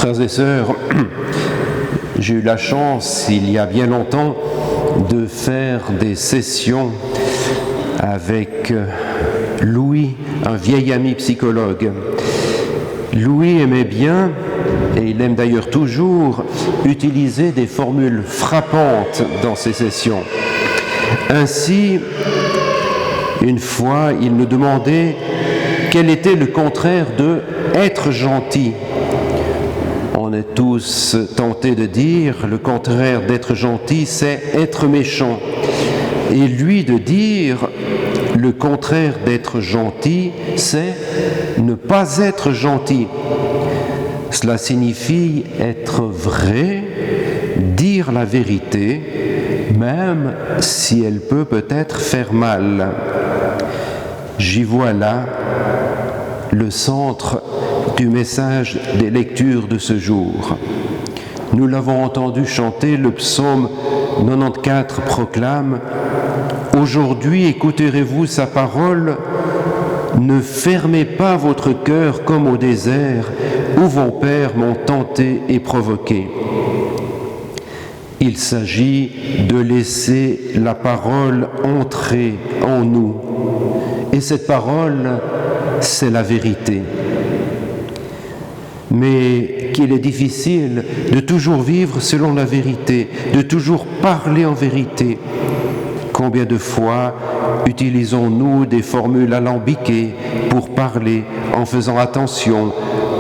Frères et sœurs, j'ai eu la chance, il y a bien longtemps, de faire des sessions avec Louis, un vieil ami psychologue. Louis aimait bien, et il aime d'ailleurs toujours, utiliser des formules frappantes dans ses sessions. Ainsi, une fois, il me demandait quel était le contraire de « être gentil ». On est tous tentés de dire le contraire d'être gentil, c'est être méchant. Et lui de dire le contraire d'être gentil, c'est ne pas être gentil. Cela signifie être vrai, dire la vérité, même si elle peut peut-être faire mal. J'y vois là le centre du message des lectures de ce jour. Nous l'avons entendu chanter, le psaume 94 proclame « Aujourd'hui écouterez-vous sa parole, ne fermez pas votre cœur comme au désert, où vos pères m'ont tenté et provoqué. » Il s'agit de laisser la parole entrer en nous. Et cette parole, c'est la vérité. Mais qu'il est difficile de toujours vivre selon la vérité, de toujours parler en vérité. Combien de fois utilisons-nous des formules alambiquées pour parler en faisant attention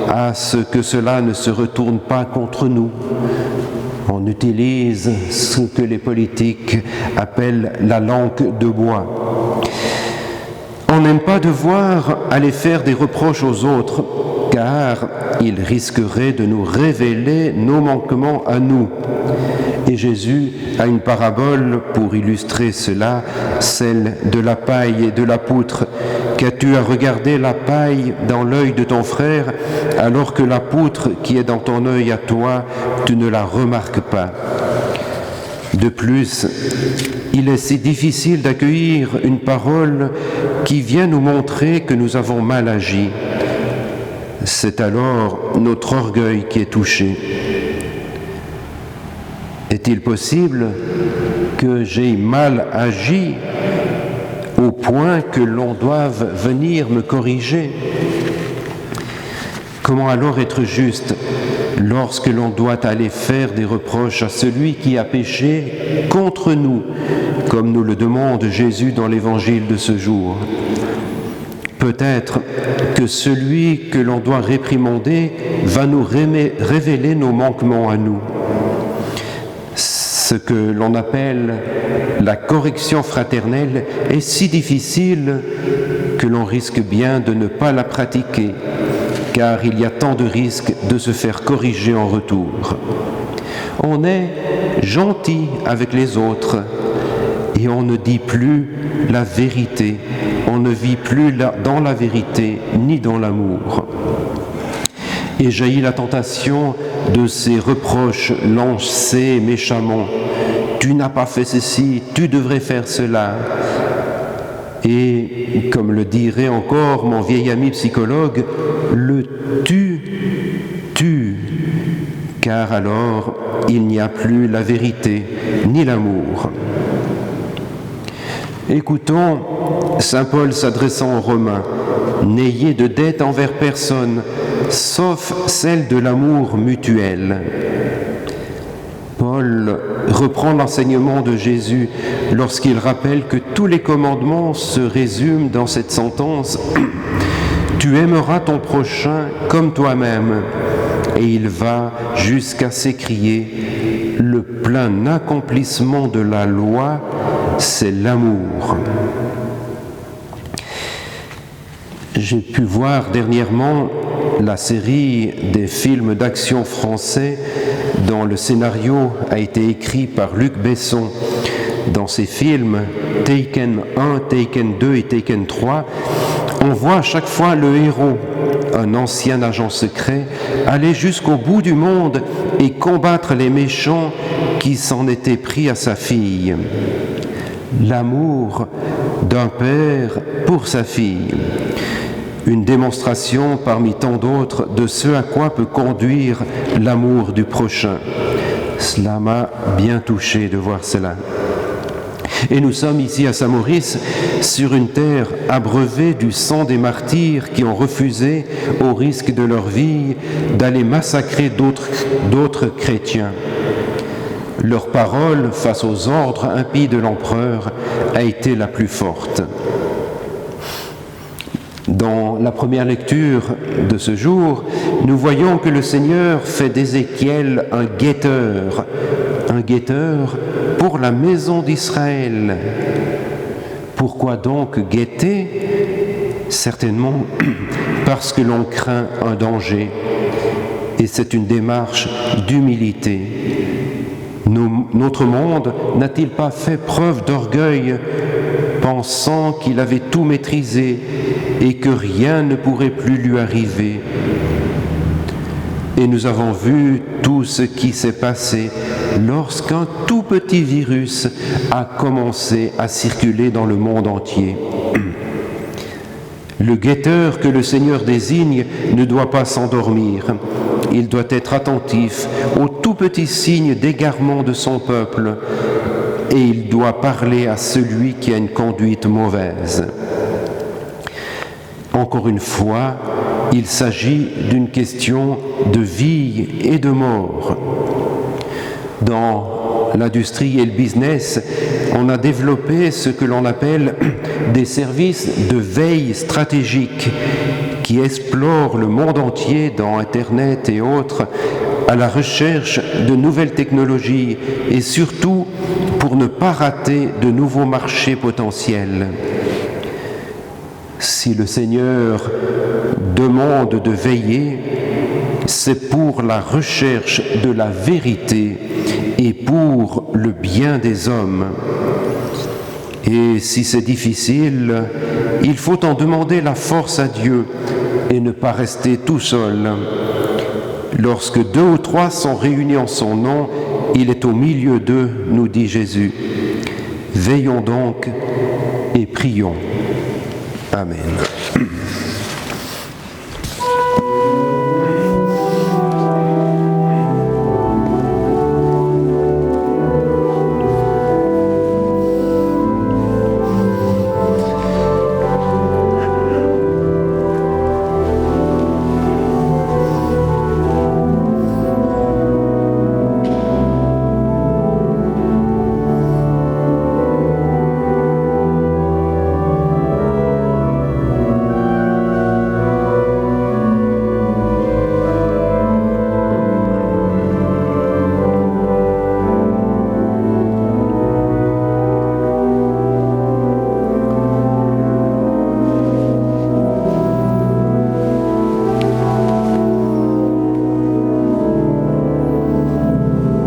à ce que cela ne se retourne pas contre nous? On utilise ce que les politiques appellent la langue de bois. On n'aime pas devoir aller faire des reproches aux autres, car ils risqueraient de nous révéler nos manquements à nous. Et Jésus a une parabole pour illustrer cela, celle de la paille et de la poutre. Qu'as-tu à regarder la paille dans l'œil de ton frère, alors que la poutre qui est dans ton œil à toi, tu ne la remarques pas? De plus, il est si difficile d'accueillir une parole qui vient nous montrer que nous avons mal agi. C'est alors notre orgueil qui est touché. Est-il possible que j'ai mal agi au point que l'on doive venir me corriger? Comment alors être juste lorsque l'on doit aller faire des reproches à celui qui a péché contre nous, comme nous le demande Jésus dans l'évangile de ce jour? Peut-être que celui que l'on doit réprimander va nous révéler nos manquements à nous. Ce que l'on appelle la correction fraternelle est si difficile que l'on risque bien de ne pas la pratiquer, car il y a tant de risques de se faire corriger en retour. On est gentil avec les autres et on ne dit plus la vérité, on ne vit plus dans la vérité ni dans l'amour. Et jaillit la tentation de ces reproches lancés méchamment. Tu n'as pas fait ceci, tu devrais faire cela. Et comme le dirait encore mon vieil ami psychologue, le tu, car alors il n'y a plus la vérité ni l'amour. Écoutons saint Paul s'adressant aux Romains. N'ayez de dette envers personne, sauf celle de l'amour mutuel. Paul reprend l'enseignement de Jésus lorsqu'il rappelle que tous les commandements se résument dans cette sentence « Tu aimeras ton prochain comme toi-même ». Et il va jusqu'à s'écrier « Le plein accomplissement de la loi, c'est l'amour ». J'ai pu voir dernièrement la série des films d'action français dont le scénario a été écrit par Luc Besson. Dans ces films, Taken 1, Taken 2 et Taken 3, on voit à chaque fois le héros, un ancien agent secret, aller jusqu'au bout du monde et combattre les méchants qui s'en étaient pris à sa fille. L'amour d'un père pour sa fille. une démonstration parmi tant d'autres de ce à quoi peut conduire l'amour du prochain. Cela m'a bien touché de voir cela. Et nous sommes ici à Saint-Maurice, sur une terre abreuvée du sang des martyrs qui ont refusé, au risque de leur vie, d'aller massacrer d'autres chrétiens. Leur parole, face aux ordres impies de l'empereur, a été la plus forte. Dans la première lecture de ce jour, nous voyons que le Seigneur fait d'Ézéchiel un guetteur pour la maison d'Israël. Pourquoi donc guetter? Certainement parce que l'on craint un danger, et c'est une démarche d'humilité. Notre monde n'a-t-il pas fait preuve d'orgueil, pensant qu'il avait tout maîtrisé et que rien ne pourrait plus lui arriver? Et nous avons vu tout ce qui s'est passé lorsqu'un tout petit virus a commencé à circuler dans le monde entier. Le guetteur que le Seigneur désigne ne doit pas s'endormir. Il doit être attentif aux tout petits signes d'égarement de son peuple et il doit parler à celui qui a une conduite mauvaise. Encore une fois, il s'agit d'une question de vie et de mort. Dans l'industrie et le business, on a développé ce que l'on appelle des services de veille stratégique qui explorent le monde entier dans Internet et autres à la recherche de nouvelles technologies et surtout pour ne pas rater de nouveaux marchés potentiels. Si le Seigneur demande de veiller, c'est pour la recherche de la vérité et pour le bien des hommes. Et si c'est difficile, il faut en demander la force à Dieu et ne pas rester tout seul. Lorsque 2 ou 3 sont réunis en son nom, il est au milieu d'eux, nous dit Jésus. Veillons donc et prions. Amen.